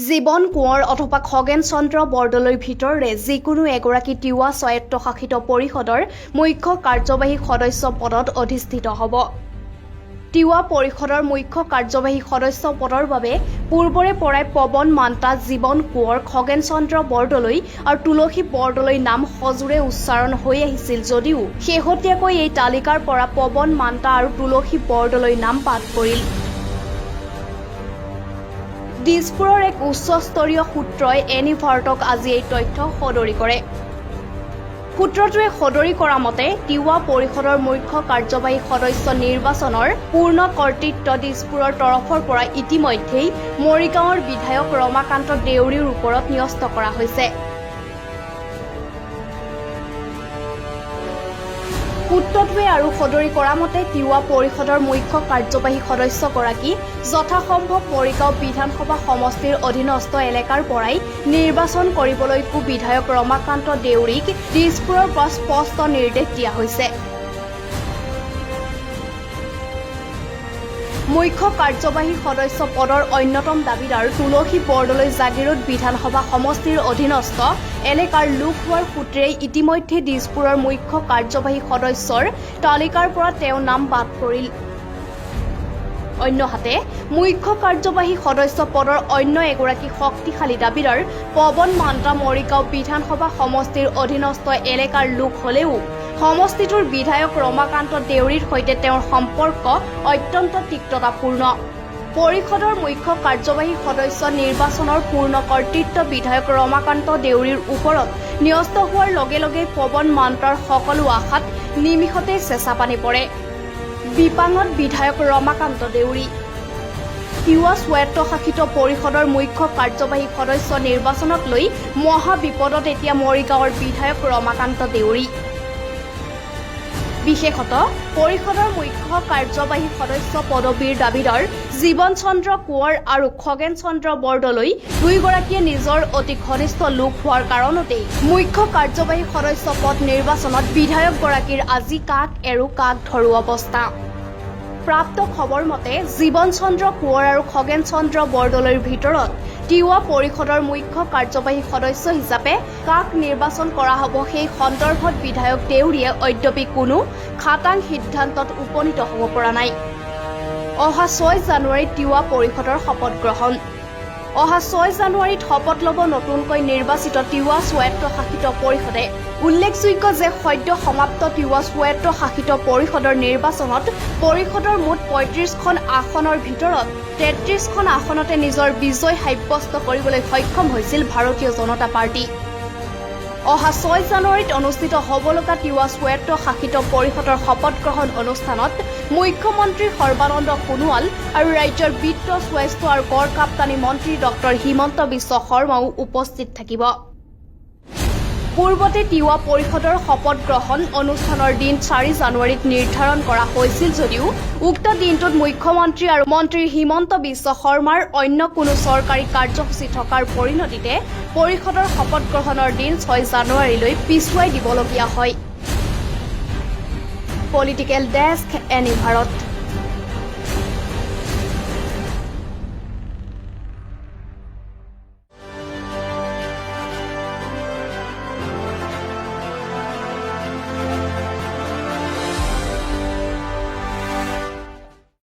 জীৱন কোঁৱৰ অথবা খগেন চন্দ্ৰ বৰদলৈৰ ভিতৰৰে যিকোনো এগৰাকী তিৱা স্বায়ত্তশাসিত পৰিষদৰ মুখ্য কাৰ্যবাহী সদস্য পদত অধিষ্ঠিত হ'ব। তিৱা পৰিষদৰ মুখ্য কাৰ্যবাহী সদস্য পদৰ বাবে পূৰ্বৰে পৰাই পৱন মান্তা, জীৱন কোঁৱৰ, খগেন চন্দ্ৰ বৰদলৈ আৰু তুলসী বৰদলৈ নাম সজোৰে উচ্চাৰণ হৈ আহিছিল যদিও শেহতীয়াকৈ এই তালিকাৰ পৰা পৱন মান্তা আৰু তুলসী বৰদলৈ নাম বাদ পৰিল। দিছপুৰৰ এক উচ্চস্তৰীয় সূত্ৰই এনি ভাৰতক আজি এই তথ্য সদৰি কৰে। সূত্ৰটোৱে সদৰি কৰা মতে তিৱা পৰিষদৰ মুখ্য কাৰ্যবাহী সদস্য নিৰ্বাচনৰ পূৰ্ণ কৰ্তৃত্ব দিছপুৰৰ তৰফৰ পৰা ইতিমধ্যেই মৰিগাঁৱৰ বিধায়ক ৰমাকান্ত দেউৰীৰ ওপৰত ন্যস্ত কৰা হৈছে। সূত্ৰটোৱে আৰু সদৰি কৰা মতে তিৱা পৰিষদৰ মুখ্য কাৰ্যবাহী সদস্যগৰাকী যথাসম্ভৱ মৰিগাঁও বিধানসভা সমষ্টিৰ অধীনস্থ এলেকাৰ পৰাই নিৰ্বাচন কৰিবলৈকো বিধায়ক ৰমাকান্ত দেউৰীক দিছপুৰৰ পৰা স্পষ্ট নিৰ্দেশ দিয়া হৈছে। মুখ্য কাৰ্যবাহী সদস্য পদৰ অন্যতম দাবীদাৰ তুলসী বৰদলৈ জাগিৰোড বিধানসভা সমষ্টিৰ অধীনস্থ এলেকাৰ লোক হোৱাৰ সূত্ৰে ইতিমধ্যে দিছপুৰৰ মুখ্য কাৰ্যবাহী সদস্যৰ তালিকাৰ পৰা তেওঁৰ নাম বাদ পৰিল। অন্যহাতে মুখ্য কাৰ্যবাহী সদস্য পদৰ অন্য এগৰাকী শক্তিশালী দাবীদাৰ পৱন মান্তা মৰিগাঁও বিধানসভা সমষ্টিৰ অধীনস্থ এলেকাৰ লোক হলেও সমষ্টিটোৰ বিধায়ক ৰমাকান্ত দেউৰীৰ সৈতে তেওঁৰ সম্পৰ্ক অত্যন্ত তিক্ততাপূৰ্ণ। পৰিষদৰ মুখ্য কাৰ্যবাহী সদস্য নিৰ্বাচনৰ পূৰ্ণ কৰ্তৃত্ব বিধায়ক ৰমাকান্ত দেউৰীৰ ওপৰত ন্যস্ত হোৱাৰ লগে লগে পৱন মান্তাৰ সকলো আশাত নিমিষতে চেঁচা পানী পৰে। বিপাঙত বিধায়ক ৰমাকান্ত দেউৰী। তিৱা স্বায়ত্তশাসিত পৰিষদৰ মুখ্য কাৰ্যবাহী সদস্য নিৰ্বাচনক লৈ মহা বিপদত এতিয়া মৰিগাঁৱৰ বিধায়ক ৰমাকান্ত দেউৰী। বিশেষতঃ পৰিষদৰ মুখ্য কাৰ্যবাহী সদস্য পদবীৰ দাবীদাৰ জীৱন চন্দ্ৰ কোঁৱৰ আৰু খগেন চন্দ্ৰ বৰদলৈ দুয়োগৰাকীয়ে নিজৰ অতি ঘনিষ্ঠ লোক হোৱাৰ কাৰণতেই মুখ্য কাৰ্যবাহী সদস্য পদ নিৰ্বাচনত বিধায়কগৰাকীৰ আজি কাক এৰো কাক ধৰো অৱস্থা। প্ৰাপ্ত খবৰ মতে জীৱন চন্দ্ৰ কোঁৱৰ আৰু খগেন চন্দ্ৰ বৰদলৈৰ ভিতৰত তিৱা পৰিষদৰ মুখ্য কাৰ্যবাহী সদস্য হিচাপে কাক নিৰ্বাচন কৰা হ'ব সেই সন্দৰ্ভত বিধায়ক দেউৰীয়ে অদ্যপি কোনো খাটাং সিদ্ধান্তত উপনীত হ'ব পৰা নাই। অহা 6 জানুৱাৰীত তিৱা পৰিষদৰ শপত গ্ৰহণ। অহা 6 জানুৱাৰীত শপত ল'ব নতুনকৈ নিৰ্বাচিত তিৱা স্বায়ত্তশাসিত পৰিষদে। উল্লেখযোগ্য যে সদ্য সমাপ্ত তিৱা স্বায়ত্তশাসিত পৰিষদৰ নিৰ্বাচনত পৰিষদৰ মুঠ ৩৫খন আসনৰ ভিতৰত ৩৩খন আসনতে নিজৰ বিজয় সাব্যস্ত কৰিবলৈ সক্ষম হৈছিল ভাৰতীয় জনতা পাৰ্টি। অহা 6 জানুৱাৰীত অনুষ্ঠিত হ'বলগা তিৱা স্বায়ত্তশাসিত পৰিষদৰ শপত গ্ৰহণ অনুষ্ঠানত মুখ্যমন্ত্ৰী সৰ্বানন্দ সোণোৱাল আৰু ৰাজ্যৰ বিত্ত, স্বাস্থ্য আৰু কৰ কাপ্তানী মন্ত্ৰী ডক্টৰ হিমন্ত বিশ্ব শৰ্মাও উপস্থিত থাকিব। পূৰ্বতে তিৱা পৰিষদৰ শপত গ্ৰহণ অনুষ্ঠানৰ দিন 4 জানুৱাৰীত নিৰ্ধাৰণ কৰা হৈছিল যদিও উক্ত দিনটোত মুখ্যমন্ত্ৰী আৰু মন্ত্ৰী হিমন্ত বিশ্ব শৰ্মাৰ অন্য কোনো চৰকাৰী কাৰ্যসূচী থকাৰ পৰিণতিতে পৰিষদৰ শপত গ্ৰহণৰ দিন 6 জানুৱাৰীলৈ পিছুৱাই দিবলগীয়া হয়। Political desk, any Bharat.